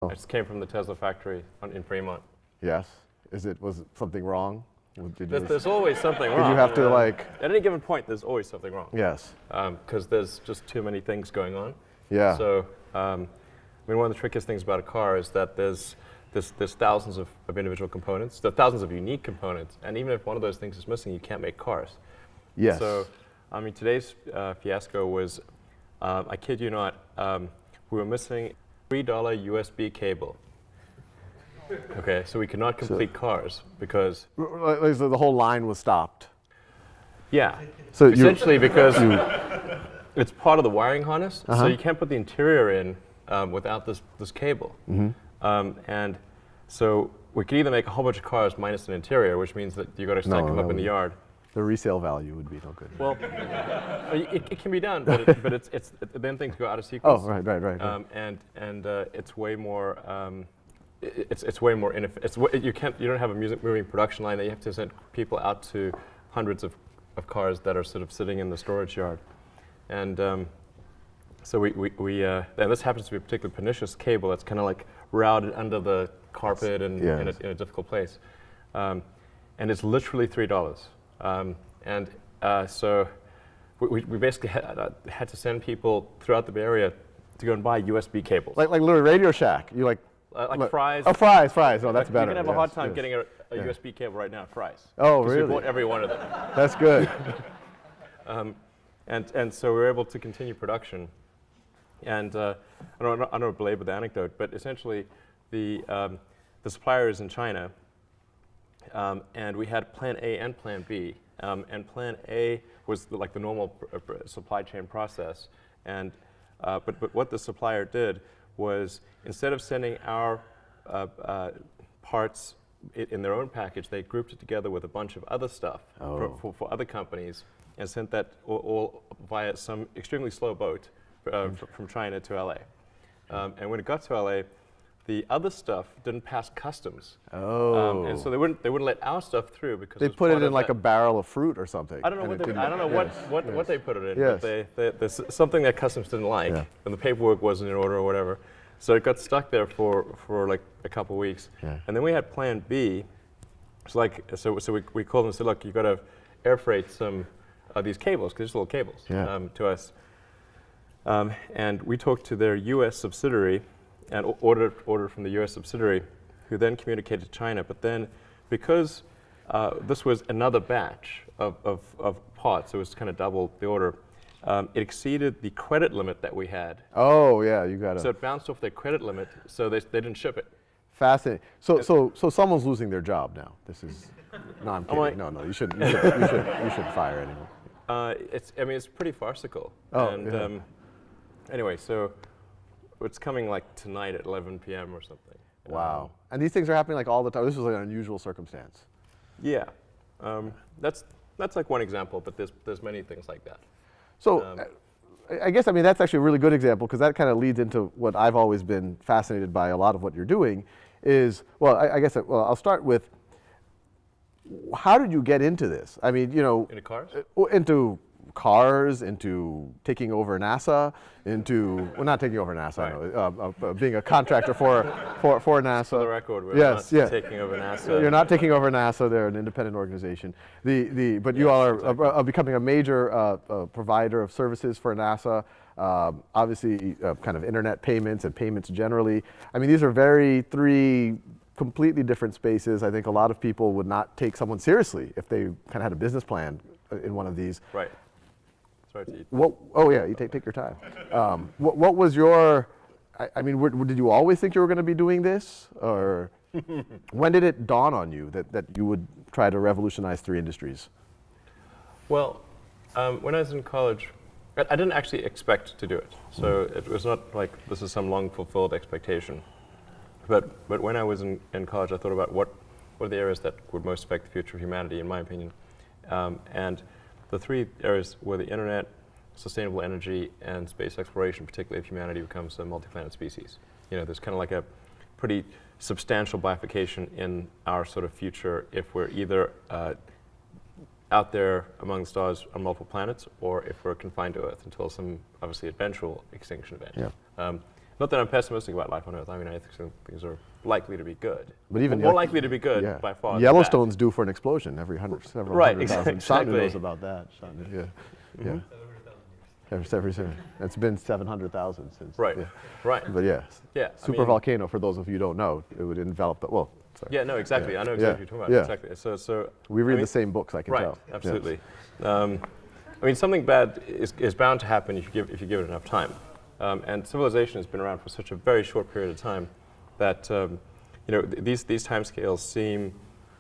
I just came from the Tesla factory in Fremont. Yes. Was something wrong? There's always something wrong. Did you have to At any given point, there's always something wrong. Yes. Because there's just too many things going on. Yeah. So, one of the trickiest things about a car is that there's thousands of individual components. There are thousands of unique components, and even if one of those things is missing, you can't make cars. Yes. So, today's fiasco was, I kid you not, we were missing $3 USB cable. Okay, so we could not complete cars because the whole line was stopped. Yeah. So essentially because it's part of the wiring harness, so you can't put the interior in without this cable. And so we could either make a whole bunch of cars minus an interior, which means that you got to stack them up in the yard. The resale value would be no good. Well, it can be done, but then things go out of sequence. Oh, right. And it's way more. It's way more inefficient. You don't have a moving production line that you have to send people out to hundreds of cars that are sort of sitting in the storage yard, and so and this happens to be a particularly pernicious cable that's kind of like routed under the carpet and in a difficult place, and it's literally $3. So we basically had to send people throughout the Bay Area to go and buy USB cables. Like literally Radio Shack. You like Fry's. Oh, Fry's. Oh, that's better. You can have a hard time getting a USB cable right now at Fry's. Oh, really? We bought every one of them. That's good. And so we were able to continue production. And I don't want to belabor the anecdote, but essentially the supplier is in China, and we had Plan A and Plan B. And Plan A was like the normal supply chain process, and but what the supplier did was instead of sending our parts in their own package, they grouped it together with a bunch of other stuff for other companies and sent that all via some extremely slow boat from China to LA. And when it got to LA, the other stuff didn't pass customs. Oh. And so they wouldn't let our stuff through because they put it in like a barrel of fruit or something. I don't know what they put it in. Yes. But there's something that customs didn't like, and the paperwork wasn't in order or whatever. So it got stuck there for like a couple of weeks. Yeah. And then we had Plan B. So we called them and said, look, you've got to air freight some of these cables, because they're just little cables, to us. And we talked to their U.S. subsidiary and ordered from the U.S. subsidiary, who then communicated to China. But then, because this was another batch of parts, it was kind of double the order, it exceeded the credit limit that we had. Oh, yeah, you got to. So it bounced off their credit limit, so they didn't ship it. Fascinating. So someone's losing their job now. This is, no, I'm kidding. No, you shouldn't fire anyone. It's pretty farcical. Oh, and anyway, so it's coming like tonight at 11 p.m. or something. Wow. And these things are happening like all the time. This was like an unusual circumstance. Yeah. That's like one example, but there's many things like that. So I guess, that's actually a really good example, because that kind of leads into what I've always been fascinated by a lot of what you're doing is, I'll start with, how did you get into this? Into cars? Into cars, into taking over NASA, not taking over NASA, right. Being a contractor for NASA. For the record, we're not taking over NASA. You're not taking over NASA. They're an independent organization. But you all are becoming a major provider of services for NASA. Obviously, kind of internet payments and payments generally. These are three completely different spaces. I think a lot of people would not take someone seriously if they kind of had a business plan in one of these. Right. Sorry to eat. You take your time. What was your? Did you always think you were going to be doing this, or when did it dawn on you that you would try to revolutionize three industries? Well, when I was in college, I didn't actually expect to do it. So it was not like this is some long fulfilled expectation. But when I was in college, I thought about what are the areas that would most affect the future of humanity, in my opinion, and the three areas were the internet, sustainable energy, and space exploration, particularly if humanity becomes a multi-planet species. There's kind of like a pretty substantial bifurcation in our sort of future if we're either out there among the stars on multiple planets, or if we're confined to Earth until some obviously eventual extinction event. Yeah. Not that I'm pessimistic about life on Earth. I mean, I think things are likely to be good. But even more likely to be good by far. Yellowstone's due for an explosion every several right, hundred thousand. exactly. Shantanu knows about that. Yeah. It's been 700,000 since. Right. Yeah. Right. But yes. Yeah. Super volcano, for those of you who don't know, it would envelop the, well, sorry. Yeah, no, exactly. I know exactly what you're talking about. Exactly. So we read the same books, I can tell. Right, absolutely. Yes. I mean, something bad is bound to happen if you give it enough time. And civilization has been around for such a very short period of time that these timescales seem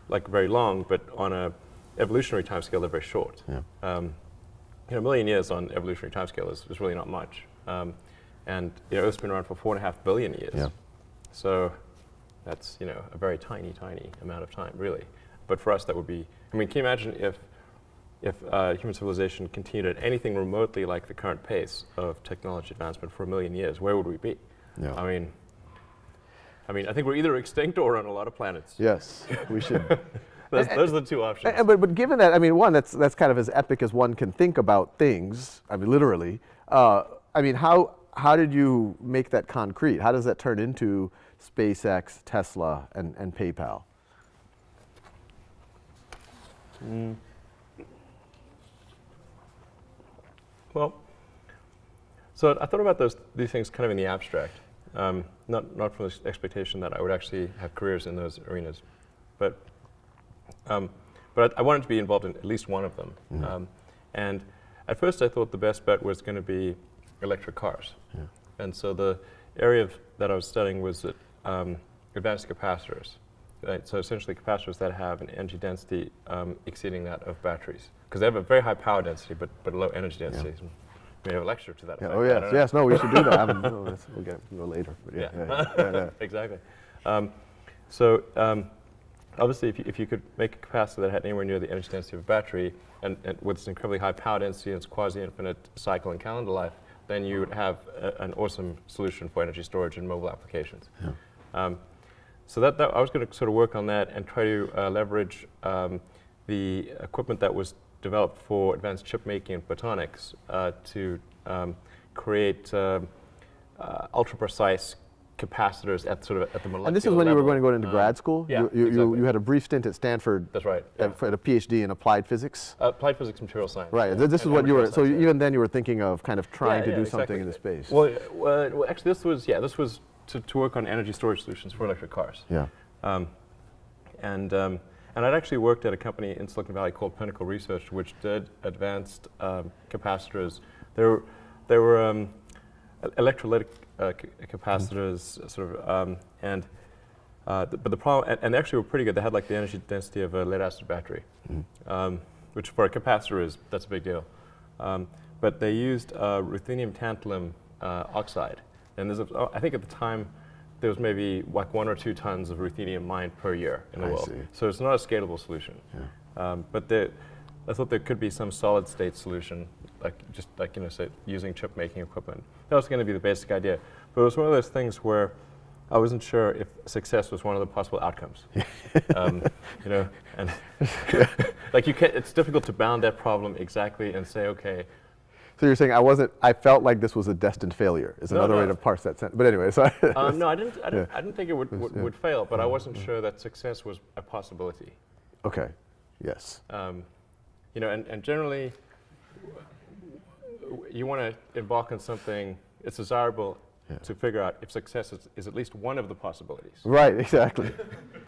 like very long, but on a evolutionary timescale, they're very short. Yeah. A million years on evolutionary timescale is really not much. And Earth's been around for 4.5 billion years. Yeah. So that's a very tiny amount of time, really. But for us, that would be. I mean, can you imagine if human civilization continued at anything remotely like the current pace of technology advancement for 1 million years? Where would we be? Yeah. I mean, I think we're either extinct or on a lot of planets. Yes, we should. Those are the two options. But given that, I mean, one, that's kind of as epic as one can think about things. I mean, literally. I mean, how did you make that concrete? How does that turn into SpaceX, Tesla, and PayPal? Well, so I thought about these things kind of in the abstract, not from the expectation that I would actually have careers in those arenas, but I wanted to be involved in at least one of them. Mm-hmm. And at first, I thought the best bet was going to be electric cars. Yeah. And so the area that I was studying was advanced capacitors. Right? So essentially, capacitors that have an energy density exceeding that of batteries, because they have a very high power density but a low energy density. Yeah. We have a lecture to that effect. Oh yes, no, we should do that. We'll go later. But yeah. Exactly. Obviously, if you could make a capacitor that had anywhere near the energy density of a battery, and with this incredibly high power density and its quasi-infinite cycle and calendar life, then you would have an awesome solution for energy storage in mobile applications. Yeah. So that I was going to sort of work on that and try to leverage the equipment that was developed for advanced chip making and photonics to create ultra precise capacitors at the molecular level. And this is when you were going into grad school? Yeah, you had a brief stint at Stanford. That's right. For a PhD in applied physics? Applied physics, material science. Right. This is what you were, so even then you were thinking of kind of trying to do something in the space. Well, actually this was to work on energy storage solutions for electric cars. Yeah. And I'd actually worked at a company in Silicon Valley called Pinnacle Research, which did advanced capacitors. They were electrolytic capacitors, sort of, but the problem, and they actually were pretty good. They had like the energy density of a lead-acid battery, which for a capacitor that's a big deal. But they used ruthenium tantalum oxide, and I think at the time there was maybe like 1 or 2 tons of ruthenium mined per year in the world. See. So it's not a scalable solution. Yeah. But I thought there could be some solid-state solution, say using chip-making equipment. That was going to be the basic idea. But it was one of those things where I wasn't sure if success was one of the possible outcomes. And it's difficult to bound that problem exactly and say, okay. So you're saying I felt like this was a destined failure, is another way to parse that sentence. But anyway, sorry. No, I didn't think it would fail, but I wasn't sure that success was a possibility. Okay, yes. And generally, you want to embark on something, it's desirable to figure out if success is at least one of the possibilities. Right, exactly.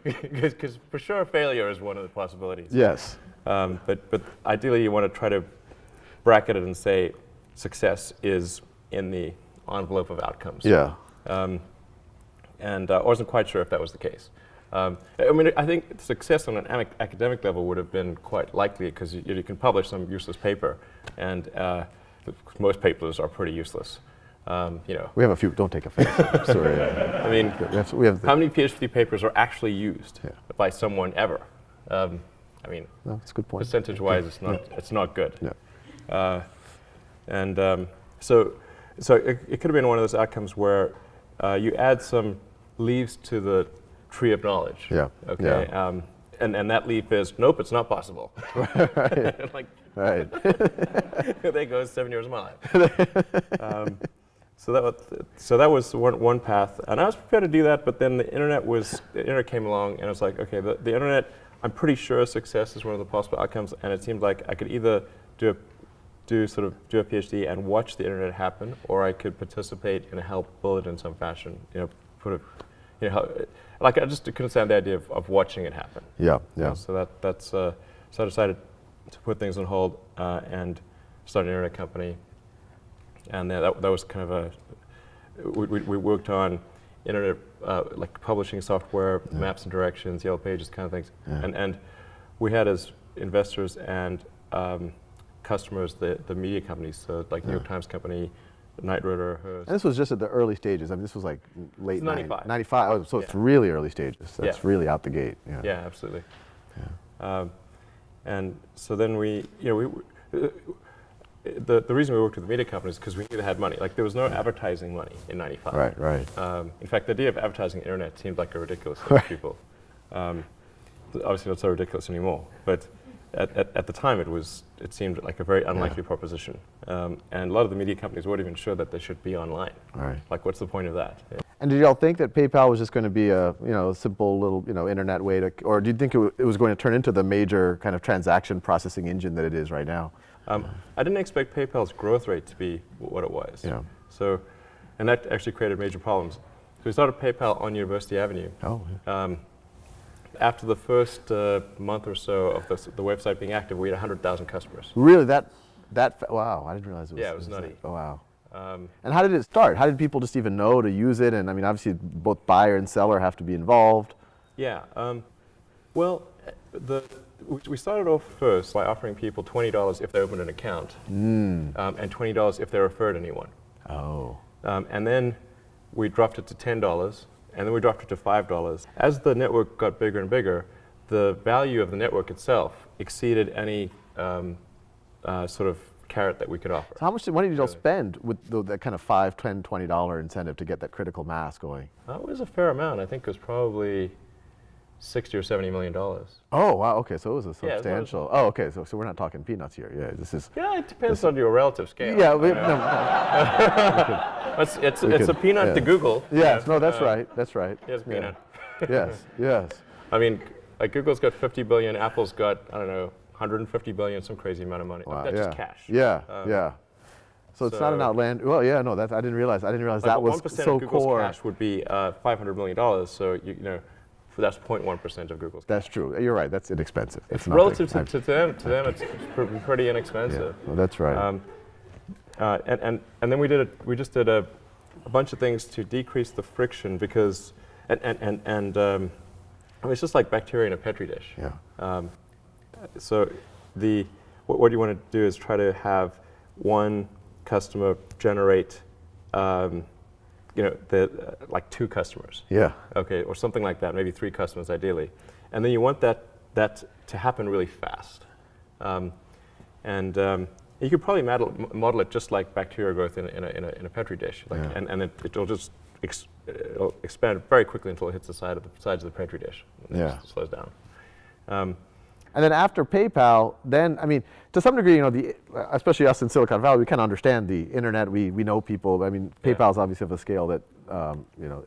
Because for sure failure is one of the possibilities. Yes. But ideally you want to try to bracket it and say success is in the envelope of outcomes. Yeah. And I wasn't quite sure if that was the case. I think success on an academic level would have been quite likely because you can publish some useless paper, and most papers are pretty useless. We have a few. Don't take offense. Sorry. We have how many PhD papers are actually used by someone ever? No, that's a good point. Percentage-wise, it's not good. Yeah. So it could have been one of those outcomes where you add some leaves to the tree of knowledge. Yeah. Okay. Yeah. And that leaf is nope, it's not possible. Right. Right. There goes 7 years of my life. so that was one path, and I was prepared to do that. But then the internet came along, and I was like, okay, the internet. I'm pretty sure success is one of the possible outcomes, and it seemed like I could either do a PhD and watch the internet happen, or I could participate and help build it in some fashion. Like I just couldn't stand the idea of watching it happen. Yeah, yeah. So so I decided to put things on hold and start an internet company. And that was kind of we worked on internet, like publishing software, maps and directions, Yellow Pages, kind of things. Yeah. And we had as investors and customers the media companies, so like New York Times Company, Knight Ridder, Hearst. And this was just at the early stages. I mean, this was like late 95. 95. Oh, so it's really early stages. That's really out the gate. Yeah, yeah, absolutely. Yeah. And so then the reason we worked with the media companies is because we knew they had money. Like there was no advertising money in '95. Right, right. In fact, the idea of advertising the internet seemed like a ridiculous thing to people. Obviously not so ridiculous anymore, but at the time it seemed like a very unlikely proposition. And a lot of the media companies weren't even sure that they should be online. Right. Like what's the point of that? Yeah. And did y'all think that PayPal was just going to be a simple little internet way to, or do you think it was going to turn into the major kind of transaction processing engine that it is right now? I didn't expect PayPal's growth rate to be what it was. Yeah. So, and that actually created major problems. So we started PayPal on University Avenue. Oh. Yeah. After the first month or so of the website being active, we had 100,000 customers. Really? Wow, I didn't realize it was. Yeah, it was nutty. Oh, wow. And how did it start? How did people just even know to use it? And I mean, obviously, both buyer and seller have to be involved. Yeah. Well, we started off first by offering people $20 if they opened an account, and $20 if they referred anyone. Oh. And then we dropped it to $10, and then we dropped it to $5. As the network got bigger and bigger, the value of the network itself exceeded any sort of carrot that we could offer. So how much money did you all spend with that kind of $5, $10, $20 incentive to get that critical mass going? It was a fair amount. I think it was probably $60 or $70 million. Oh wow! Okay, so it was a substantial. Yeah, okay, so we're not talking peanuts here. Yeah, this is. Yeah, it depends on your relative scale. Yeah, it's a peanut to Google. Yes, no, that's right. That's right. It's a peanut. Yes, yes. I mean, like Google's got 50 billion, Apple's got 150 billion, some crazy amount of money. Wow, that's just cash. Yeah, yeah. So it's not an outland. Well, yeah, no, I didn't realize that was 1% so of Google's core. cash would be $500 million. So that's 0.1% of Google's cash. That's true. You're right. That's inexpensive. It's relative to them, it's pretty inexpensive. Yeah, well, that's right. And then we just did a bunch of things to decrease the friction because it's just like bacteria in a petri dish. Yeah. So what you want to do is try to have one customer generate like 2 customers. Yeah. Okay, or something like that, maybe 3 customers ideally. And then you want that to happen really fast. You could probably model it just like bacteria growth in a petri dish. And it'll just it'll expand very quickly until it hits the sides of the petri dish. And it just slows down. And then after PayPal, to some degree, especially us in Silicon Valley, we kind of understand the internet. We know people. I mean, PayPal's obviously of a scale that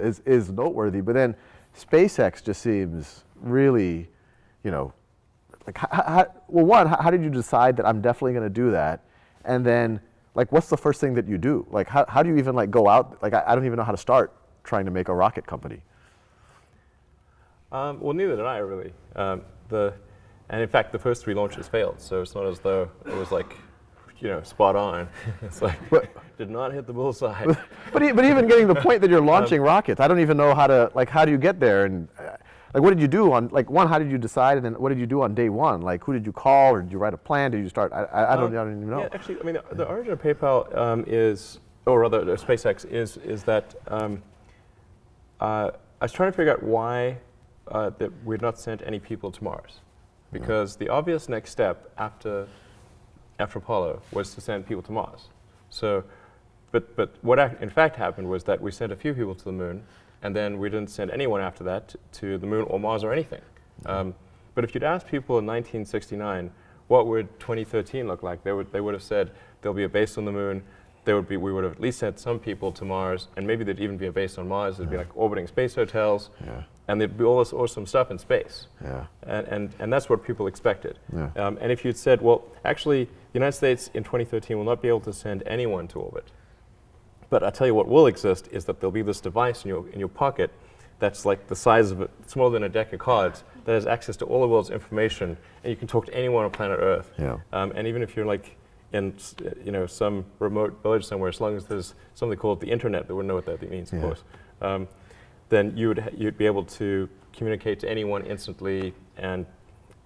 is noteworthy. But then SpaceX just seems really, like how did you decide that I'm definitely going to do that? And then, like, what's the first thing that you do? Like, how do you even go out? Like, I don't even know how to start trying to make a rocket company. Well, neither did I really. And in fact, the first 3 launches failed, so it's not as though it was like, spot on. It's like, did not hit the bullseye. But even getting the point that you're launching rockets, I don't even know how do you get there? And what did you do on, how did you decide, and then what did you do on day one? Like, who did you call, or did you write a plan? Did you start, I don't even know. Yeah, actually, I mean, the origin of PayPal or rather SpaceX is that I was trying to figure out why that we'd not sent any people to Mars. Because the obvious next step after Apollo was to send people to Mars. So, but what in fact happened was that we sent a few people to the moon, and then we didn't send anyone after that to the moon or Mars or anything. But if you'd asked people in 1969, what would 2013 look like? They would have said there'll be a base on the moon, we would have at least sent some people to Mars, and maybe there'd even be a base on Mars. There'd be like orbiting space hotels, and there'd be all this awesome stuff in space. And that's what people expected. And if you'd said, well, actually, the United States in 2013 will not be able to send anyone to orbit. But I'll tell you what will exist is that there'll be this device in your pocket that's like the size of smaller than a deck of cards that has access to all the world's information, and you can talk to anyone on planet Earth. And even if you're like in some remote village somewhere, as long as there's something called the internet, they wouldn't know what that means, of course. Then you'd be able to communicate to anyone instantly and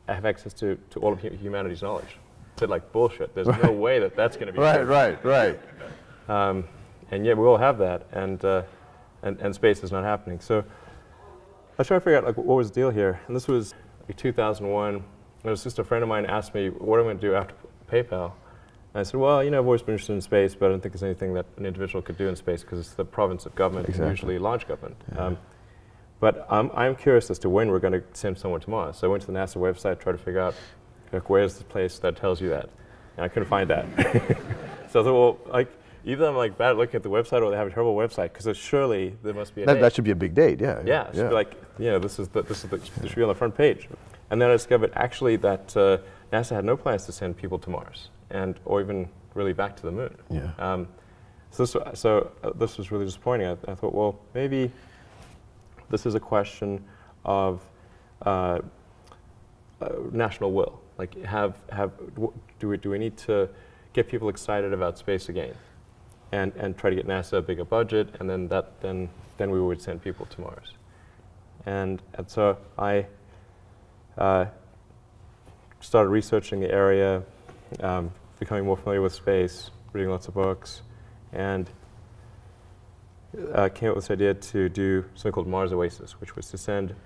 have access to all of humanity's knowledge. I said like bullshit. There's no way that's going to be right. And yet we all have that, and space is not happening. So I was trying to figure out like what was the deal here, and this was like 2001. And it was just a friend of mine asked me what I'm going to do after PayPal. And I said, well, I've always been interested in space, but I don't think there's anything that an individual could do in space because it's the province of government, usually large government. But I'm curious as to when we're going to send someone to Mars. So I went to the NASA website, tried to figure out where's the place that tells you that, and I couldn't find that. So I thought, well, like either I'm like bad at looking at the website, or they have a terrible website, because surely there must be a date. That should be a big date, Yeah, it should be like, this should be on the front page. And then I discovered actually that NASA had no plans to send people to Mars, or even really back to the moon. So this was really disappointing. I thought, well, maybe this is a question of national will. Like, do we need to get people excited about space again, and try to get NASA a bigger budget, and then we would send people to Mars. And so I started researching the area, becoming more familiar with space, reading lots of books, and came up with this idea to do something called Mars Oasis, which was to send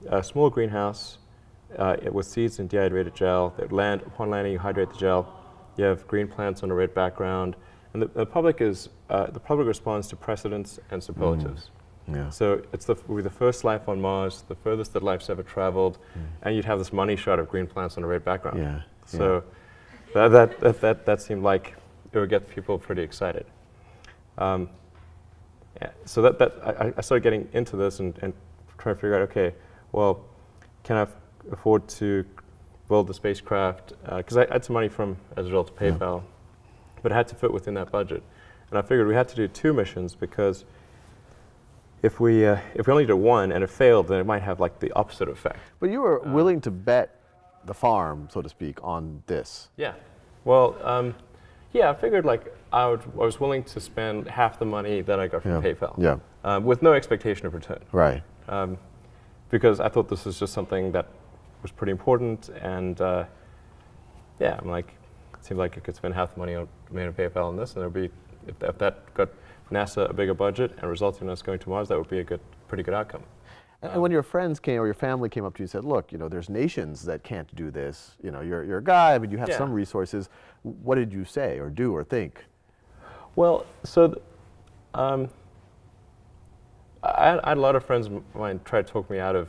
a small greenhouse with seeds and dehydrated gel. That upon landing, you hydrate the gel. You have green plants on a red background, and the public responds to precedents and superlatives. So we're the first life on Mars, the furthest that life's ever traveled, and you'd have this money shot of green plants on a red background. So that seemed like it would get people pretty excited. So I started getting into this and trying to figure out, okay, well, can I afford to build the spacecraft? Because I had some money as a result of PayPal, but it had to fit within that budget. And I figured we had to do 2 missions, because if we only did one and it failed, then it might have like the opposite effect. But you were willing to bet the farm, so to speak, on this. Yeah. Well, I figured like I was willing to spend half the money that I got from PayPal. With no expectation of return. Right. Because I thought this was just something that was pretty important, and I'm like, it seemed like I could spend half the money on PayPal on this, and there'd be, if that got NASA a bigger budget and resulted in us going to Mars, that would be a pretty good outcome. And when your friends came or your family came up to you and said, look, there's nations that can't do this. You're a guy, but you have some resources. What did you say or do or think? Well, so I had a lot of friends of mine try to talk me out of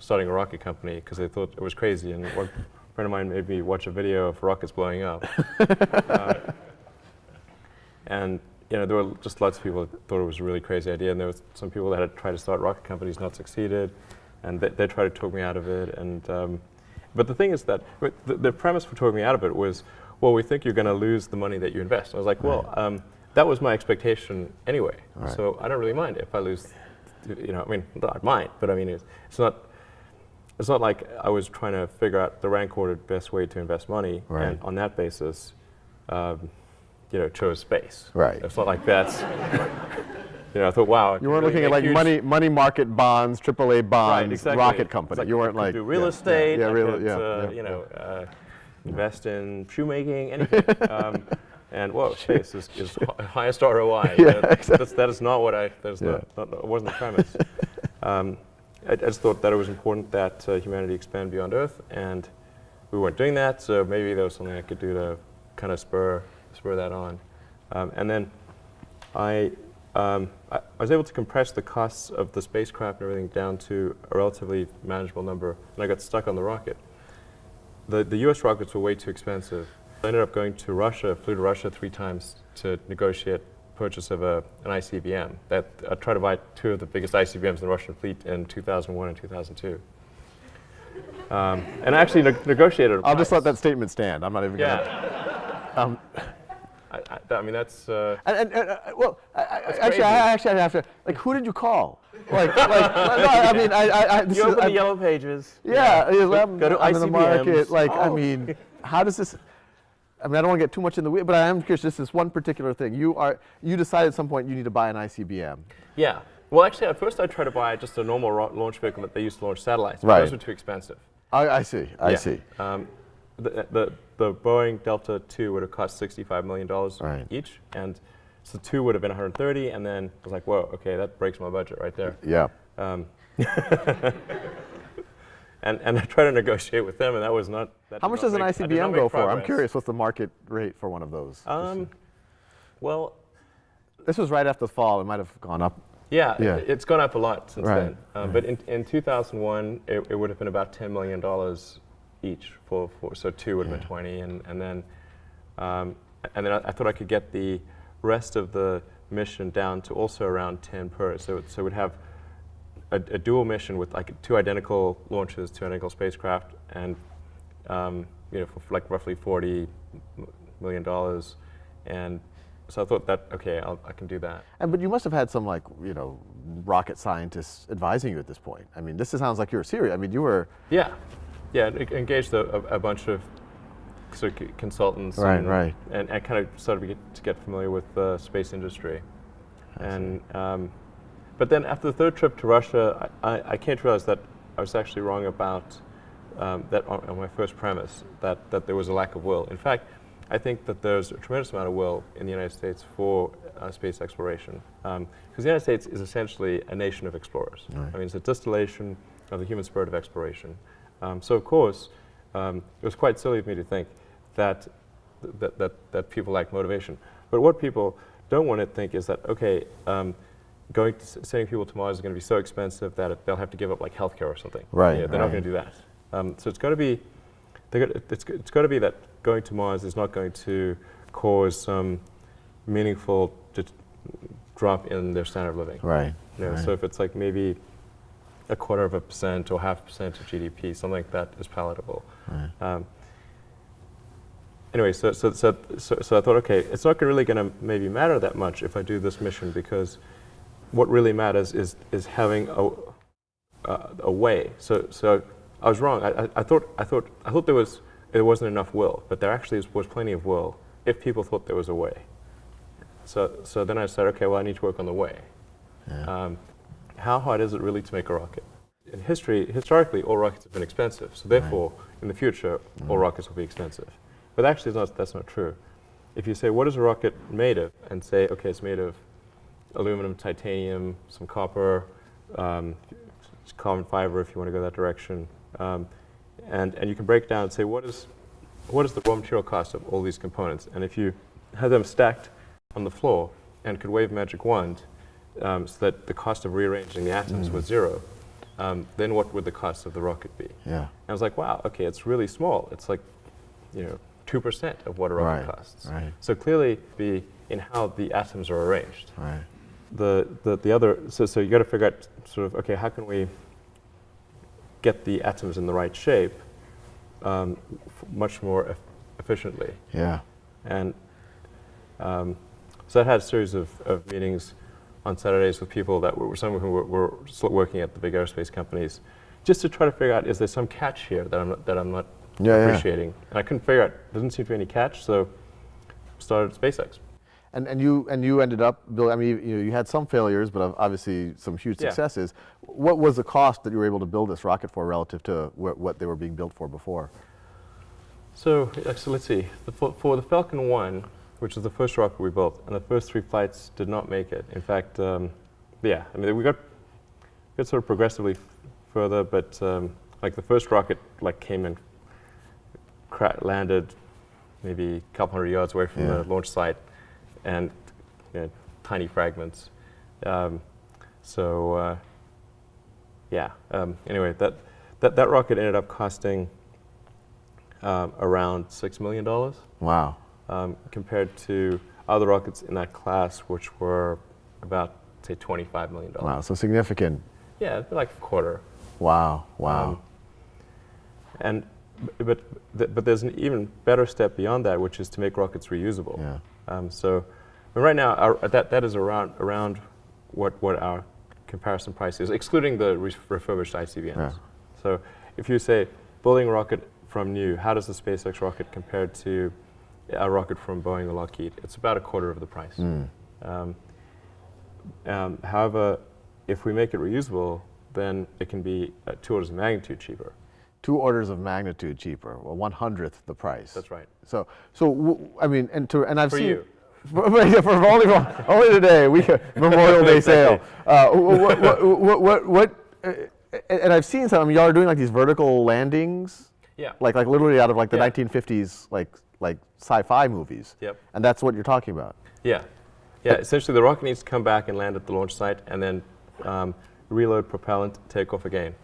starting a rocket company because they thought it was crazy. And one friend of mine made me watch a video of rockets blowing up. And there were just lots of people that thought it was a really crazy idea, and there was some people that had tried to start rocket companies, not succeeded, and they tried to talk me out of it. And but the thing is that the premise for talking me out of it was, well, we think you're going to lose the money that you invest. And I was like, well, that was my expectation anyway, so I don't really mind if I lose. I might, but I mean, it's not like I was trying to figure out the rank ordered best way to invest money, and on that basis, chose space. Right. It's not like that's. I thought, wow. You weren't looking at like money market bonds, AAA bonds, rocket company. Like you weren't like do real estate. Invest in shoemaking, anything. And space is highest ROI. That is not what that wasn't the premise. I just thought that it was important that humanity expand beyond Earth, and we weren't doing that. So maybe there was something I could do to kind of spur that on. And then I was able to compress the costs of the spacecraft and everything down to a relatively manageable number, and I got stuck on the rocket. The U.S. rockets were way too expensive, I ended up going to Russia, flew to Russia 3 times to negotiate purchase of an ICBM. I tried to buy 2 of the biggest ICBMs in the Russian fleet in 2001 and 2002. And I actually negotiated a I'll just price. let that statement stand. I'm not even going to. Yeah. I mean, that's. Well, actually, crazy. I have to. Like, who did you call? Like no, I mean, this You is, open the yellow pages. yeah, Go to I'm in the market. ICBMs. Like, I Oh. mean, how does this? I mean, I don't want to get too much in the weeds, but I am curious. Just this one particular thing. You decided at some point you need to buy an ICBM. Yeah. Well, actually, at first I tried to buy just a normal launch vehicle that they used to launch satellites. But Right. those were too expensive. I see. I Yeah. see. The Boeing Delta II would have cost $65 million Right. each, and so 2 would have been 130, and then I was like, whoa, okay, that breaks my budget right there. Yeah. And I tried to negotiate with them, and that was not. That How did much not does an make- I did not ICBM make go for? I'm progress. curious. What's the market rate for one of those? Well, This was right after the fall. It might have gone up. yeah, Yeah. it's gone up a lot since Right, then. But in 2001, it would have been about $10 million each so 2 would have been 20, and then I thought I could get the rest of the mission down to also around 10 per. So we'd have a dual mission with like 2 identical launches, 2 identical spacecraft, and for like roughly $40 million, and so I thought that okay, I can do that. But you must have had some rocket scientists advising you at this point. I mean, this sounds like you were serious. I mean, you were. Yeah, engaged a bunch of sort of consultants, Right, and, right. and kind of started to get familiar with the space industry, and but then after the 3rd trip to Russia, I came to realize that I was actually wrong about that on my first premise that there was a lack of will. In fact, I think that there's a tremendous amount of will in the United States for space exploration, because the United States is essentially a nation of explorers. Right. I mean, it's a distillation of the human spirit of exploration. So of course, it was quite silly of me to think that people lack motivation. But what people don't want to think is that okay, sending people to Mars is going to be so expensive that they'll have to give up like healthcare or something. Right, Yeah, they're not going to do that. So it's got to be. It's got to be that going to Mars is not going to cause some meaningful drop in their standard of living. Right. Right. So if it's like maybe 0.25% or 0.5% of GDP, something like that is palatable. Right. Anyway, so I thought, okay, it's not really going to maybe matter that much if I do this mission, because what really matters is having a way. So I was wrong. I thought there wasn't enough will, but there actually was plenty of will if people thought there was a way. So then I said, okay, well, I need to work on the way. Yeah. How hard is it really to make a rocket? In historically, all rockets have been expensive. So therefore, in the future, all rockets will be expensive. But actually, that's not true. If you say, what is a rocket made of? And say, okay, it's made of aluminum, titanium, some copper, carbon fiber, if you want to go that direction. And you can break down and say, what is the raw material cost of all these components? And if you have them stacked on the floor and could wave a magic wand so that the cost of rearranging the atoms was 0, then what would the cost of the rocket be? Yeah. And I was like, wow, okay, it's really small. It's like, 2% of what a rocket Right, costs. right. So clearly, be in how the atoms are arranged. Right. The other, so you got to figure out sort of, okay, how can we get the atoms in the right shape much more efficiently? Yeah. And so I had a series of meetings on Saturdays with people that were some who were still working at the big aerospace companies, just to try to figure out, is there some catch here that I'm not appreciating? And I couldn't figure out. There didn't seem to be any catch, so started SpaceX. And you ended up building. I mean, you had some failures, but obviously some huge Yeah. successes. What was the cost that you were able to build this rocket for relative to what they were being built for before? So let's see. For the Falcon 1, which was the first rocket we built, and the first 3 flights did not make it. In fact, yeah, I mean, we got sort of progressively further, but like the first rocket came and landed maybe a couple hundred yards away from the launch site, and tiny fragments. Anyway, that rocket ended up costing around $6 million, Wow. compared to other rockets in that class, which were about, say, $25 million. Wow, so significant. Yeah, it'd be like a quarter. Wow, wow. But there's an even better step beyond that, which is to make rockets reusable. Yeah. So right now, that is around what our comparison price is, excluding the refurbished ICBMs. Yeah. So if you say building a rocket from new, how does the SpaceX rocket compare to a rocket from Boeing or Lockheed? It's about a quarter of the price. However, if we make it reusable, then it can be 2 orders of magnitude cheaper. 2 orders of magnitude cheaper, well, 1/100th the price. That's right. I mean, and I've For seen you. for only today. Memorial Day sale. And I've seen some. I mean, y'all are doing like these vertical landings. Yeah. Like literally out of like the Yeah. 1950s like sci-fi movies. Yep. And that's what you're talking about. Yeah. Yeah. Essentially, the rocket needs to come back and land at the launch site, and then reload propellant, take off again,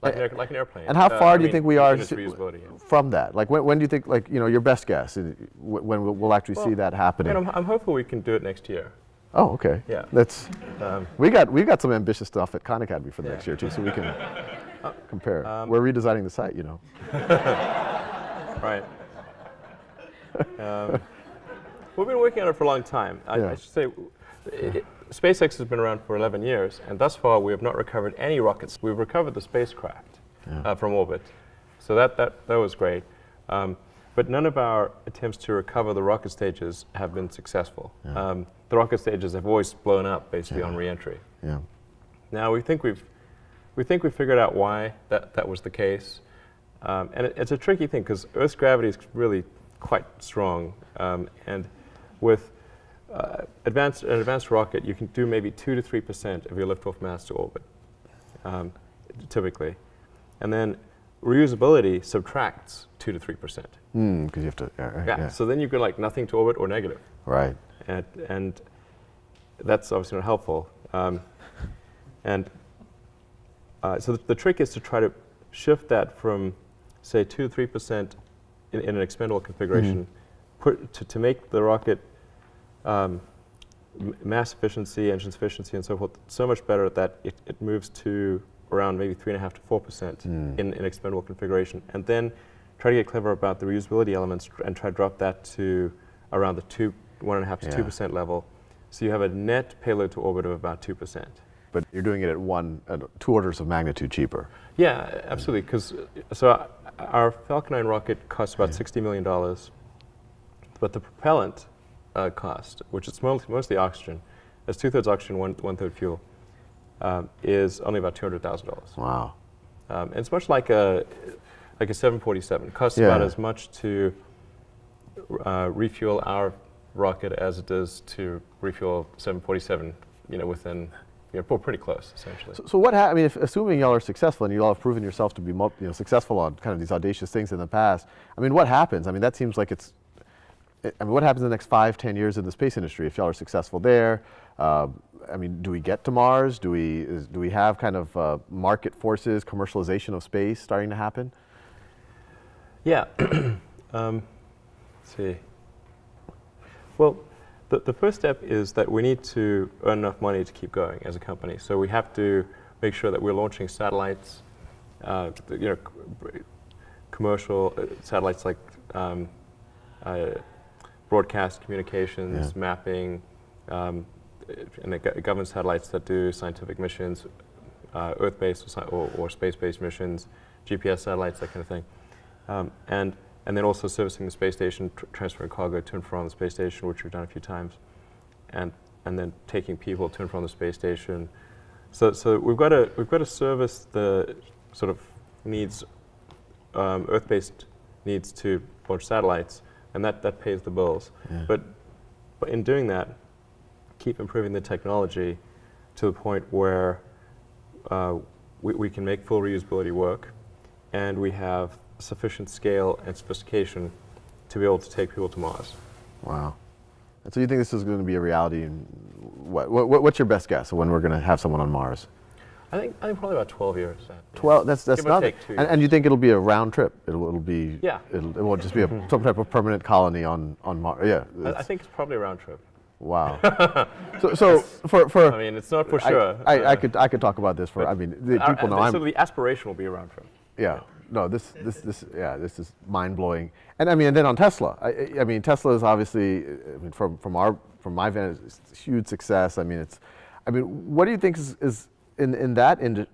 like an airplane. And how far do you think we are its reusability, yeah. from that? Like when do you think, like, you know, your best guess when we'll actually see that happening? And I'm hopeful we can do it next year. Oh, okay. Yeah. That's we got some ambitious stuff at Khan Academy for the next year too, so we can compare. We're redesigning the site, you know. Right. We've been working on it for a long time. I should say, SpaceX has been around for 11 years, and thus far we have not recovered any rockets. We've recovered the spacecraft from orbit, so that was great. But none of our attempts to recover the rocket stages have been successful. The rocket stages have always blown up basically on reentry. Yeah. Now we think we've figured out why that was the case, and it's a tricky thing because Earth's gravity is really quite strong, and with an advanced rocket, you can do maybe 2 to 3% of your liftoff mass to orbit, typically, and then reusability subtracts 2 to 3%. Because you have to. Yeah. So then you go like nothing to orbit or negative. Right. And that's obviously not helpful. So the trick is to try to shift that from, say, 2 to 3% in an expendable configuration, to make the rocket mass efficiency, engine efficiency, and so forth so much better that it moves to around maybe 3.5 to 4% in expendable configuration, and then try to get clever about the reusability elements and try to drop that to around the 1.5 to 2% level. So you have a net payload to orbit of about 2%. But you're doing it at 2 orders of magnitude cheaper. Yeah, absolutely. Because our Falcon 9 rocket costs about $60 million, but the propellant cost, which is mostly oxygen, as 2/3 oxygen, 1/3 fuel, is only about $200,000. Wow. And it's much like a 747. It costs about as much to refuel our rocket as it does to refuel 747. Within. Pretty close, essentially. So what I mean, assuming y'all are successful and you all have proven yourself to be successful on kind of these audacious things in the past, I mean, what happens? I mean, that seems like what happens in the next 5-10 years in the space industry if y'all are successful there? I mean, do we get to Mars? Do we have kind of market forces, commercialization of space starting to happen? Yeah. Let's see. Well, the first step is that we need to earn enough money to keep going as a company. So we have to make sure that we're launching satellites, commercial satellites like broadcast communications, mapping, and the government satellites that do scientific missions, Earth-based or space-based missions, GPS satellites, that kind of thing. And then also servicing the space station, transferring cargo to and from the space station, which we've done a few times, and then taking people to and from the space station. So we've got to service the sort of needs, Earth-based needs to launch satellites, and that pays the bills. Yeah. But in doing that, keep improving the technology to the point where we can make full reusability work, and we have sufficient scale and sophistication to be able to take people to Mars. Wow. And so you think this is going to be a reality in what's your best guess of when we're going to have someone on Mars? I think probably about 12 years. 12. That's Give or nothing. take 2 And you think it'll be a round trip? It'll be. Yeah. It won't just be some type of permanent colony on Mars. Yeah. I think it's probably a round trip. Wow. so for. I mean, it's not for sure. I could talk about this for. I mean, the people know so the aspiration will be a round trip. Yeah. No, this is mind blowing. And I mean, and then on Tesla, I mean, Tesla is obviously, I mean, from my vantage, it's a huge success. I mean, what do you think is in that industry?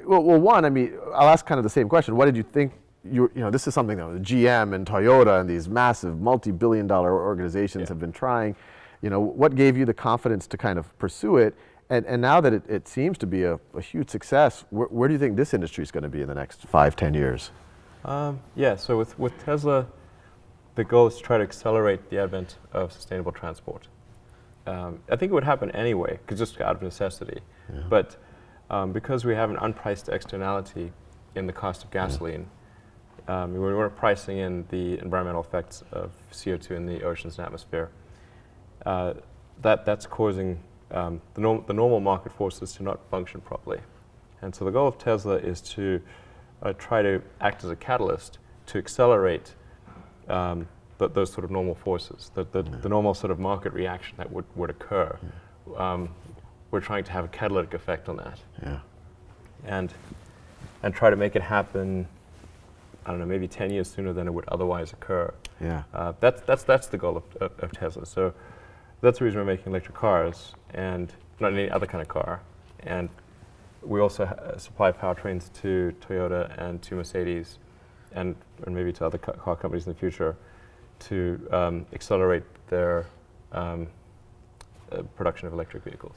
Well, one, I mean, I'll ask kind of the same question. What did you think? This is something that GM and Toyota and these massive multi-billion-dollar organizations have been trying. What gave you the confidence to kind of pursue it? And now that it seems to be a huge success, where do you think this industry is going to be in the next 5-10 years? Yeah, so with Tesla, the goal is to try to accelerate the advent of sustainable transport. I think it would happen anyway, just out of necessity. Yeah. But because we have an unpriced externality in the cost of gasoline, we weren't pricing in the environmental effects of CO2 in the oceans and atmosphere. That's causing the normal market forces to not function properly. And so the goal of Tesla is to try to act as a catalyst to accelerate those sort of normal forces, the normal sort of market reaction that would occur. We're trying to have a catalytic effect on that. Yeah. And try to make it happen, I don't know, maybe 10 years sooner than it would otherwise occur. Yeah. That's the goal of Tesla. So that's the reason we're making electric cars and not any other kind of car. And we also supply powertrains to Toyota and to Mercedes and maybe to other car companies in the future to accelerate their production of electric vehicles.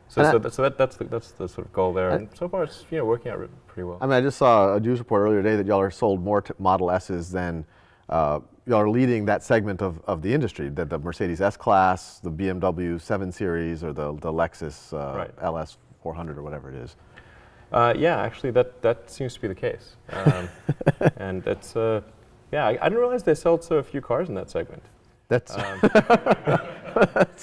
So that's the sort of goal there. And so far it's working out pretty well. I mean, I just saw a news report earlier today that y'all are sold more Model S's than y'all are leading that segment of the industry, that the Mercedes S-Class, the BMW 7 Series, or the Lexus LS 400 or whatever it is. Yeah, actually that seems to be the case. And it's, I didn't realize they sold so few cars in that segment. That's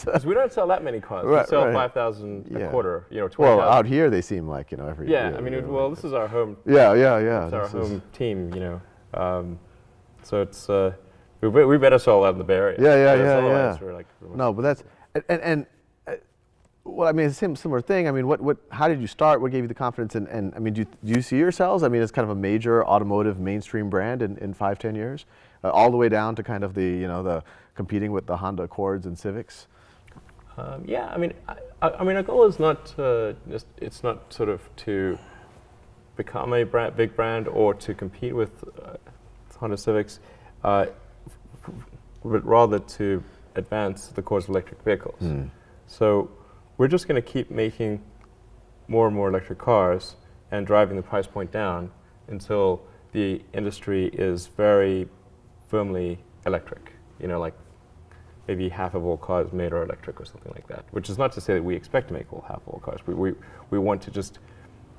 because we don't sell that many cars. We sell 5,000 a quarter, 20,000. Well, out here they seem like, every year. Yeah, I mean, this is our home. Yeah. It's our home team, So it's, we better sell that in the Bay Area. Yeah. We're like, no, but that's, well, I mean, it's a similar thing. I mean, how did you start? What gave you the confidence? And I mean, do you see yourselves, I mean, as kind of a major automotive mainstream brand in 5-10 years? All the way down to kind of the competing with the Honda Accords and Civics? Yeah, I mean, our goal is not it's not sort of to become a big brand or to compete with Honda Civics, but rather to advance the cause of electric vehicles. So we're just going to keep making more and more electric cars and driving the price point down until the industry is very firmly electric. Like maybe half of all cars made are electric or something like that, which is not to say that we expect to make half of all cars. We want to just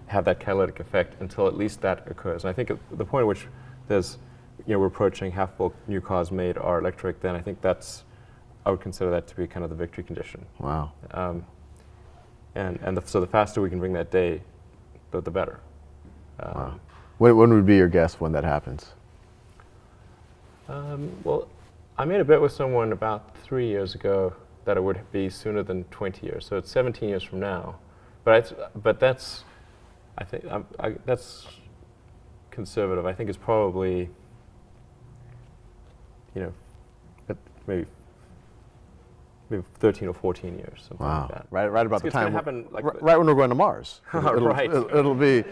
have that catalytic effect until at least that occurs. And I think at the point at which there's, we're approaching half of all new cars made are electric, then I think I would consider that to be kind of the victory condition. Wow. So the faster we can bring that day, the better. Wow. When would be your guess when that happens? Well, I made a bet with someone about 3 years ago that it would be sooner than 20 years. So it's 17 years from now. But that's, I think, that's conservative. I think it's probably, maybe 13 or 14 years, something like that. Right about the time. Happen right when we're going to Mars. Right. It'll be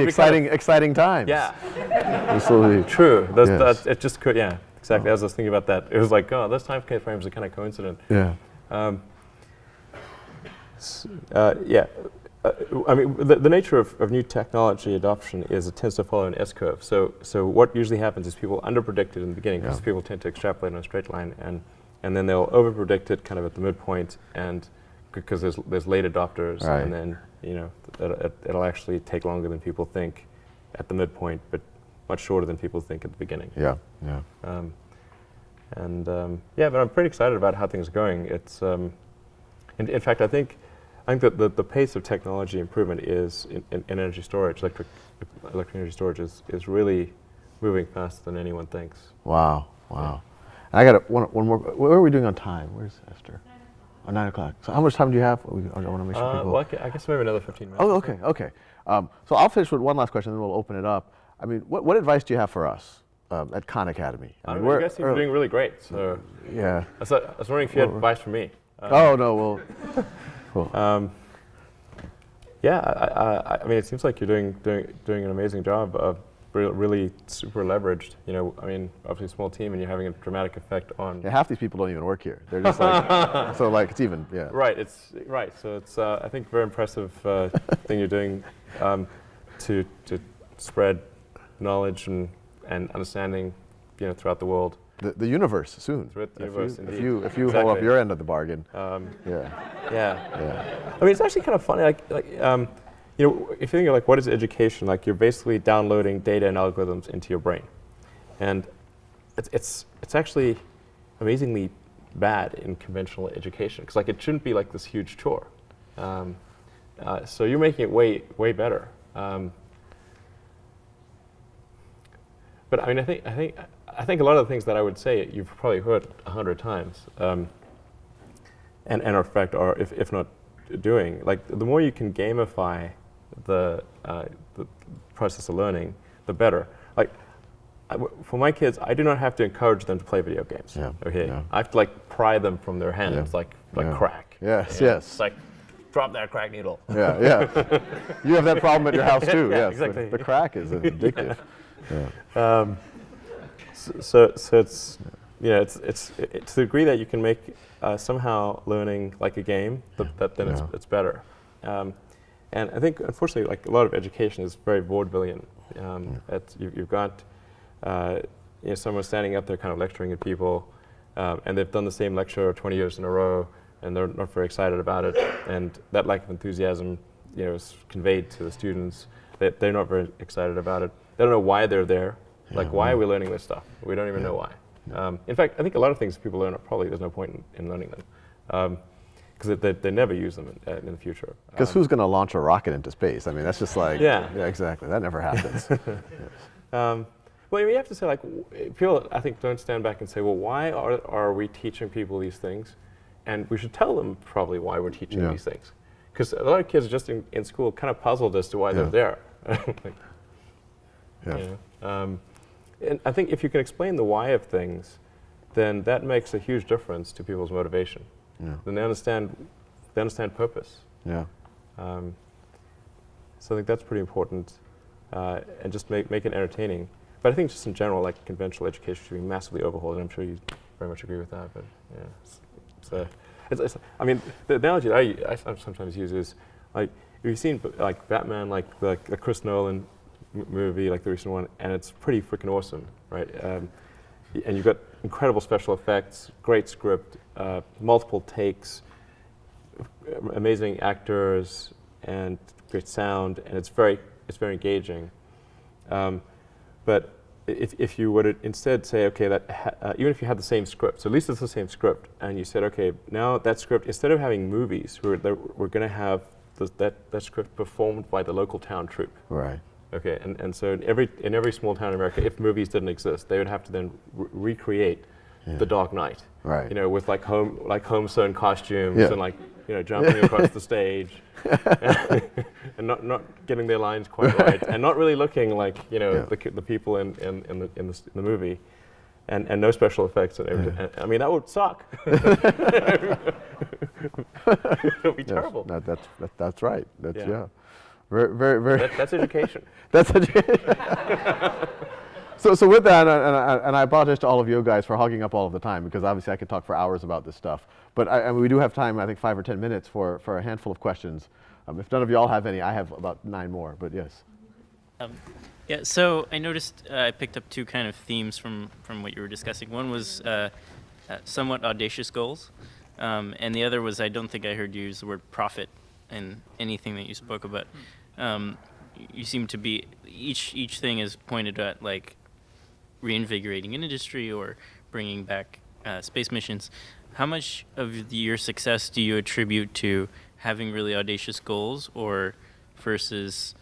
exciting times. Yeah. This will be true. It just could. Yeah. Exactly. As I was thinking about that, it was like, those time frames are kind of coincident. Yeah. I mean, the nature of new technology adoption is it tends to follow an S-curve. So what usually happens is people underpredict it in the beginning because people tend to extrapolate on a straight line, and then they'll overpredict it kind of at the midpoint, and because there's late adopters, and then it'll actually take longer than people think at the midpoint, but much shorter than people think at the beginning. Yeah. But I'm pretty excited about how things are going. It's in fact, I think I think that the pace of technology improvement is in energy storage, electric energy storage is really moving faster than anyone thinks. Wow, wow. And I got one more. What are we doing on time? Where's Esther? 9 o'clock. So how much time do you have? I want to make sure people. Well, I guess maybe another 15 minutes. Oh, okay, okay. So I'll finish with one last question, then we'll open it up. I mean, what advice do you have for us at Khan Academy? I mean, you guys seem to be doing really great. So yeah. I was wondering if you had advice for me. Oh no, well. Yeah, I mean, it seems like you're doing an amazing job of really super leveraged. You know, I mean, obviously a small team, and you're having a dramatic effect on. Yeah, half these people don't even work here. They're just like, so like it's even, yeah. Right. It's right. So it's I think very impressive thing you're doing to spread knowledge and understanding, you know, throughout the world. The universe soon. Throughout the universe, if you hold up your end of the bargain. Yeah. I mean, it's actually kind of funny. You know, if you think of like what is education, like you're basically downloading data and algorithms into your brain, and it's actually amazingly bad in conventional education because like it shouldn't be like this huge chore. So you're making it way better. But I mean, I think a lot of the things that I would say you've probably heard 100 times, and in fact are if not doing. Like the more you can gamify the process of learning, the better. Like for my kids, I do not have to encourage them to play video games. Yeah. Okay. Yeah. I have to like pry them from their hands, like crack. Yes. Yeah. Yes. It's like drop that crack needle. Yeah. Yeah. You have that problem at your house too. Yeah, Yes. exactly. The crack is addictive. Yeah. So it's it's to the degree that you can make somehow learning like a game, then it's better. And I think unfortunately, like a lot of education is very vaudevillian. You've got someone standing up there kind of lecturing at people, and they've done the same lecture 20 years in a row, and they're not very excited about it. And that lack of enthusiasm, is conveyed to the students. They're not very excited about it. They don't know why they're there. Like, why are we learning this stuff? We don't even know why. In fact, I think a lot of things people learn, probably there's no point in learning them. Because they never use them in the future. Because who's going to launch a rocket into space? I mean, that's just like, yeah, exactly. That never happens. Well, you have to say, like, people, I think, don't stand back and say, well, why are we teaching people these things? And we should tell them probably why we're teaching these things. Because a lot of kids are just in school kind of puzzled as to why they're there. And I think if you can explain the why of things, then that makes a huge difference to people's motivation. Then they understand purpose. So I think that's pretty important, and just make it entertaining. But I think just in general, like conventional education should be massively overhauled, and I'm sure you very much agree with that. But I mean, the analogy that I sometimes use is like, if you've seen like Batman, like the Chris Nolan movie, like the recent one, and it's pretty freaking awesome, right? And you've got incredible special effects, great script, multiple takes, amazing actors, and great sound, and it's very engaging. But if you were to instead say, okay, that even if you had the same script, so at least it's the same script, and you said, okay, now that script, instead of having movies, we're going to have that script performed by the local town troupe. Right. Okay, and so in every small town in America, if movies didn't exist, they would have to then recreate The Dark Knight. Right. With like home sewn costumes and like jumping across the stage, and not getting their lines quite right, and not really looking like the people in the movie, and no special effects and everything. And, I mean, that would suck. It would be terrible. That's right. That's Very. That's education. That's education. So with that, and I apologize to all of you guys for hogging up all of the time, because obviously I could talk for hours about this stuff. But we do have time, I think 5 or 10 minutes for a handful of questions. If none of you all have any, I have about 9 more, but yes. So I noticed I picked up 2 kind of themes from what you were discussing. One was somewhat audacious goals, and the other was, I don't think I heard you use the word profit in anything that you spoke about. You seem to be, each thing is pointed at like reinvigorating an industry or bringing back space missions. How much of your success do you attribute to having really audacious goals, or versus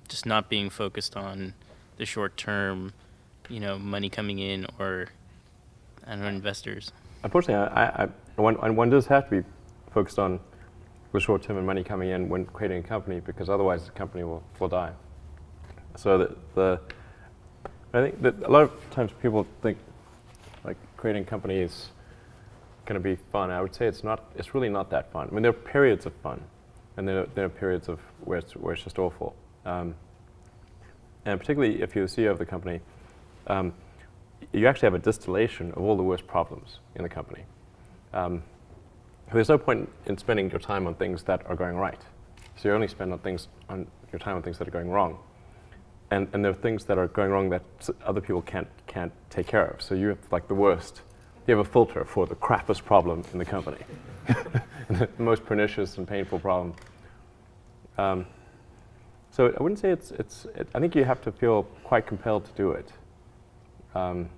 just not being focused on the short term, money coming in, or I don't know, investors? Unfortunately, one does have to be focused on the short term and money coming in when creating a company, because otherwise the company will die. So I think that a lot of times people think like creating a company is going to be fun. I would say it's not. It's really not that fun. I mean, there are periods of fun, and there are periods of where it's just awful. And particularly if you're the CEO of the company, you actually have a distillation of all the worst problems in the company. There's no point in spending your time on things that are going right. So you only spend your time on things that are going wrong. And there are things that are going wrong that other people can't take care of. So you have like the worst. You have a filter for the crappiest problem in the company, the most pernicious and painful problem. So I wouldn't say I think you have to feel quite compelled to do it, and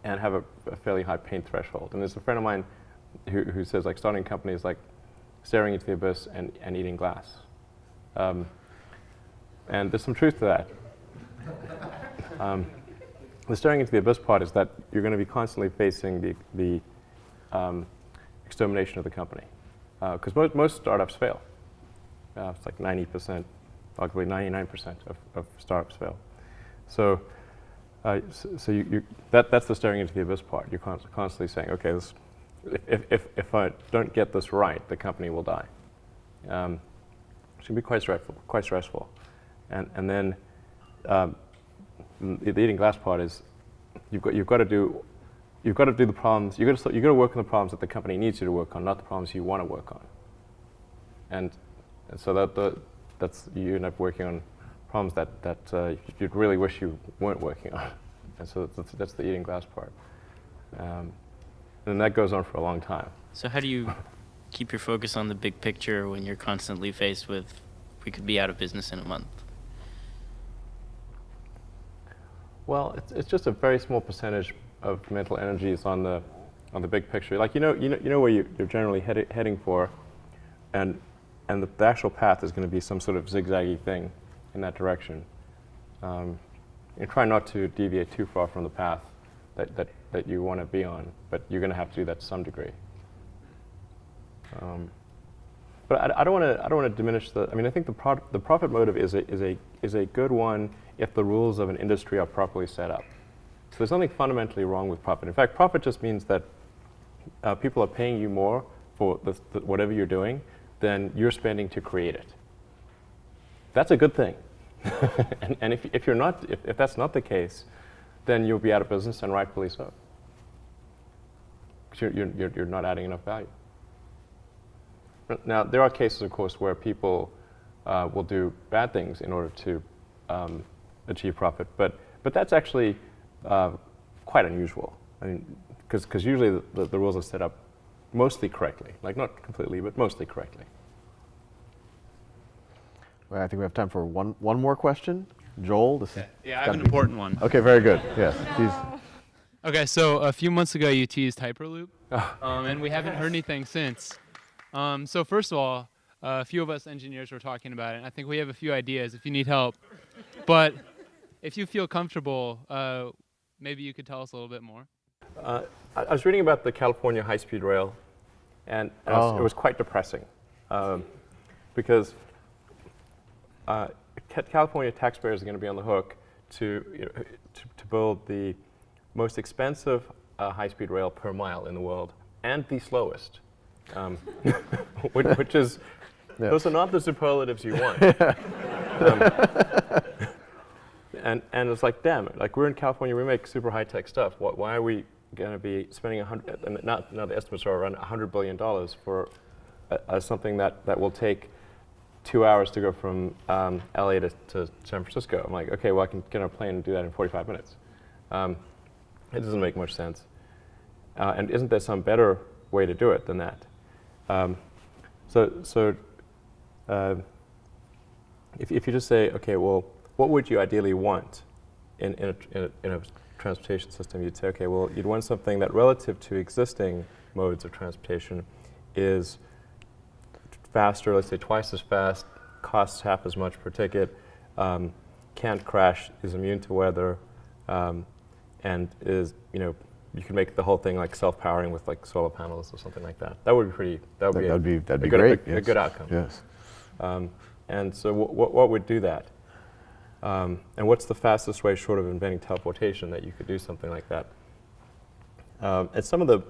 have a fairly high pain threshold. And there's a friend of mine who says like starting a company is like staring into the abyss and eating glass. And there's some truth to that. The staring into the abyss part is that you're going to be constantly facing the extermination of the company, because most startups fail. It's like 90%, arguably 99% of startups fail. So that's the staring into the abyss part. You're constantly saying, okay, if I don't get this right, the company will die. It can be quite stressful. And then the eating glass part is you've got to do the problems. You've got to work on the problems that the company needs you to work on, not the problems you want to work on. And so that's you end up working on problems that you'd really wish you weren't working on. And so that's the eating glass part. And that goes on for a long time. So how do you keep your focus on the big picture when you're constantly faced with, we could be out of business in a month? Well, it's just a very small percentage of mental energy is on the big picture. Like you know where you're generally heading for, and the actual path is going to be some sort of zigzaggy thing in that direction. And try not to deviate too far from the path that you want to be on, but you're going to have to do that to some degree. But I don't want to diminish the. I mean, I think the profit motive is a good one if the rules of an industry are properly set up. So there's nothing fundamentally wrong with profit. In fact, profit just means that people are paying you more for whatever you're doing than you're spending to create it. That's a good thing. and if that's not the case, then you'll be out of business, and rightfully so. Because you're not adding enough value. Now, there are cases, of course, where people will do bad things in order to achieve profit, but that's actually quite unusual. I mean, because usually the rules are set up mostly correctly, like not completely, but mostly correctly. Well, I think we have time for one more question. Joel, Yeah, I have an important one. Okay, very good. Yes. Okay, so a few months ago you teased Hyperloop, and we haven't heard anything since. So first of all, a few of us engineers were talking about it, and I think we have a few ideas if you need help. But if you feel comfortable, maybe you could tell us a little bit more. I was reading about the California high-speed rail, and it was quite depressing, because California taxpayers are going to be on the hook to build the most expensive high-speed rail per mile in the world, and the slowest, which is, those are not the superlatives you want. And it's like, damn it, like we're in California, we make super high-tech stuff. Why are we going to be spending now the estimates are around $100 billion for something that will take 2 hours to go from LA to San Francisco. I'm like, okay, well I can get on a plane and do that in 45 minutes. It doesn't make much sense. And isn't there some better way to do it than that? If you just say, okay, well, what would you ideally want in a transportation system? You'd say, okay, well, you'd want something that relative to existing modes of transportation is faster, let's say twice as fast, costs half as much per ticket, can't crash, is immune to weather, and is, you can make the whole thing like self-powering with like solar panels or something like that. That would be pretty. That'd be a good, great. A good outcome. Yes. And so what would do that? And what's the fastest way, short of inventing teleportation, that you could do something like that? And some of the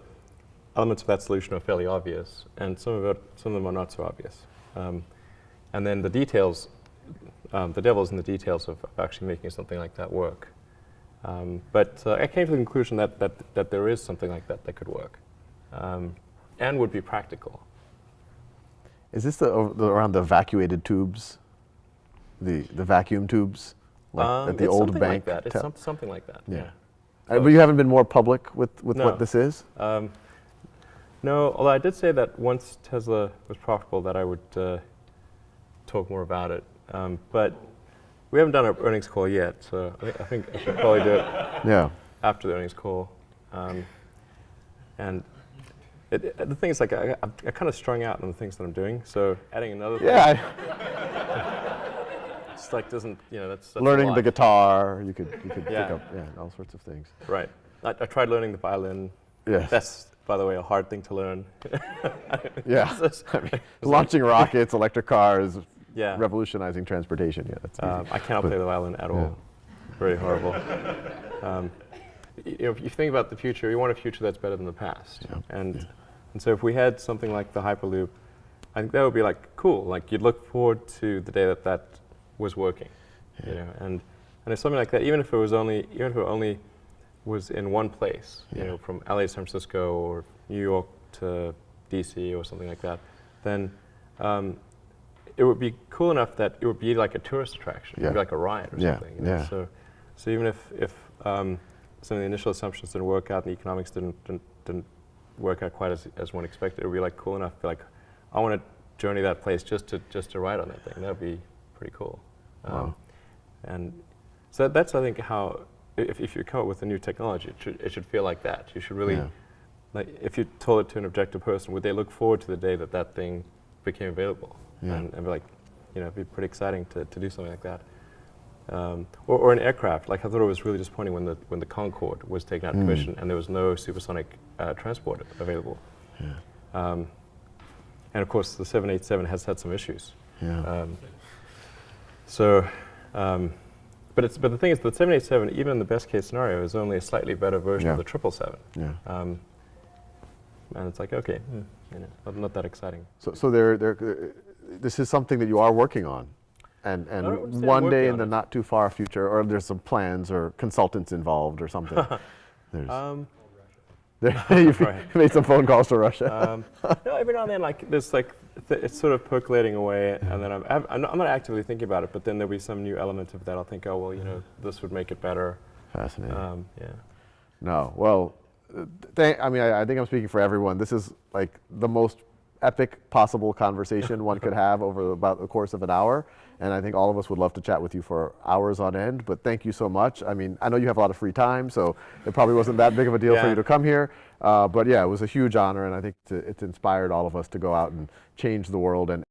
elements of that solution are fairly obvious, and some of them are not so obvious. And then the details, the devil's in the details of actually making something like that work. But I came to the conclusion that there is something like that that could work, and would be practical. Is this around the evacuated tubes, the vacuum tubes, like at the it's old something bank? like that. It's something like that. Yeah. But you haven't been more public with No. what this is? No, although I did say that once Tesla was profitable that I would talk more about it. But we haven't done an earnings call yet, so I think I should probably do it after the earnings call. And the thing is, like, I kind of strung out on the things that I'm doing, so adding another thing, it's like doesn't, that's learning the guitar, you could pick Yeah. up all sorts of things. Right. I tried learning the violin. Yes. That's, by the way, a hard thing to learn. Yeah. I mean, launching rockets, electric cars, Yeah. revolutionizing transportation. Yeah, that's easy. I cannot play the violin at all. Very horrible. If you think about the future, you want a future that's better than the past. And so if we had something like the Hyperloop, I think that would be like cool. Like you'd look forward to the day that was working, And if something like that, even if it only was in one place, from LA to San Francisco or New York to DC or something like that, then it would be cool enough that it would be like a tourist attraction. It would be like a ride or something. So even if some of the initial assumptions didn't work out and the economics didn't work out quite as one expected, it would be like cool enough to be like, I want to journey that place just to ride on that thing. That would be pretty cool. Wow. And so that's, I think, how if you come up with a new technology, it should feel like that. You should really, like, if you told it to an objective person, would they look forward to the day that thing became available? And be like, it'd be pretty exciting to do something like that. Or an aircraft. Like, I thought it was really disappointing when the Concorde was taken out of commission and there was no supersonic transport available. And of course, the 787 has had some issues. But the thing is, the 787, even in the best case scenario, is only a slightly better version of the 777. And it's like, okay, not that exciting. So this is something that you are working on, and one day in the not too far future, or there's some plans or consultants involved or something. You've made some phone calls to Russia. No, every now and then, like there's like it's sort of percolating away, and then I'm not actively thinking about it, but then there'll be some new element of that. I'll think, oh well, this would make it better. Fascinating. Yeah. No, well, I think I'm speaking for everyone. This is like the most epic possible conversation one could have over about the course of an hour. And I think all of us would love to chat with you for hours on end, but thank you so much. I mean, I know you have a lot of free time, so it probably wasn't that big of a deal for you to come here. But yeah, it was a huge honor, and I think it's inspired all of us to go out and change the world and